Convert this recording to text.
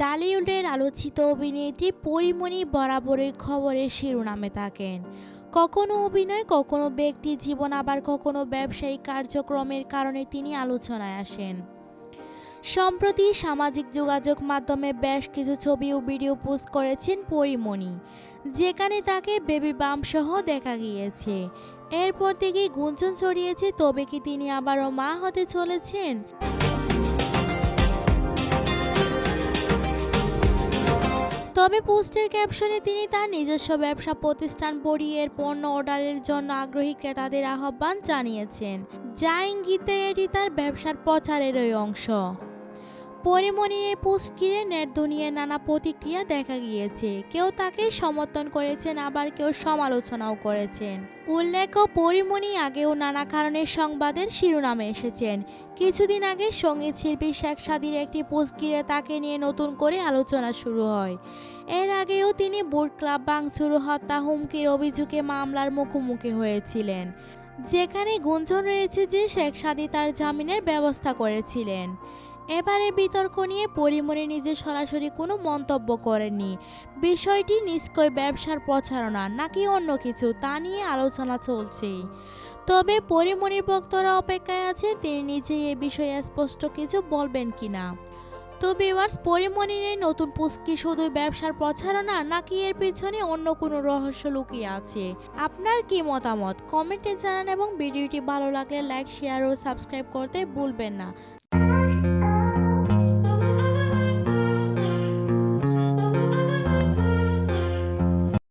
ডালিউডের আলোচিত অভিনেত্রী পরীমণি বরাবরই খবরের শিরোনামে থাকেন। কখনো অভিনয়, কখনো ব্যক্তি জীবন, আবার কখনো ব্যবসায়িক কার্যক্রমের কারণে তিনি আলোচনায় আসেন। সম্প্রতি সামাজিক যোগাযোগ মাধ্যমে বেশ কিছু ছবি ও ভিডিও পোস্ট করেছেন পরীমণি, যেখানে তাকে বেবি বাম্প সহ দেখা গিয়েছে। এরপর থেকেই গুঞ্জন ছড়িয়েছে, তবে কি তিনি আবারও মা হতে চলেছেন। তবে পোস্টের ক্যাপশনে তিনি তার নিজস্ব ব্যবসা প্রতিষ্ঠান পরিয়ের পণ্য অর্ডারের জন্য আগ্রহী ক্রেতাদের আহ্বান জানিয়েছেন, যা ইঙ্গিত দেয় এটি তার ব্যবসার প্রচারেরই অংশ। পরীমণির এই পোস্ট ঘিরে নেট দুনিয়ায় নানা প্রতিক্রিয়া দেখা গিয়েছে। কেউ তাকে সমর্থন করেছেন, আবার কেউ সমালোচনাও করেছেন। উল্লেখ্য, পরীমণি আগেও নানা কারণের সংবাদের শিরোনামে এসেছেন। কিছুদিন আগে সঙ্গীত শিল্পী শেখ সাদীর একটি পোস্ট ঘিরে তাকে নিয়ে নতুন করে আলোচনা শুরু হয়। এর আগেও তিনি বুট ক্লাব ভাঙচুর, হত্যা, হুমকির অভিযোগে মামলার মুখোমুখি হয়েছিলেন, যেখানে গুঞ্জন রয়েছে যে শেখ সাদী তার জামিনের ব্যবস্থা করেছিলেন। এবারের বিতর্ক নিয়ে পরীমণি নিজে সরাসরি কোনো মন্তব্য করেননি। বিষয়টি নিশ্চয়ই ব্যবসার প্রচারণা নাকি অন্য কিছু, তা নিয়ে আলোচনা চলছে। তবে পরীমণির ভক্তরা অপেক্ষায় আছে তিনি নিজেই এ বিষয়ে স্পষ্ট কিছু বলবেন কিনা। তো ভিউয়ার্স, পরীমণির এই নতুন পোস্ট কি শুধু ব্যবসার প্রচারণা, নাকি এর পিছনে অন্য কোনো রহস্য লুকিয়ে আছে? আপনার কি মতামত কমেন্টে জানান, এবং ভিডিওটি ভালো লাগলে লাইক, শেয়ার ও সাবস্ক্রাইব করতে ভুলবেন না।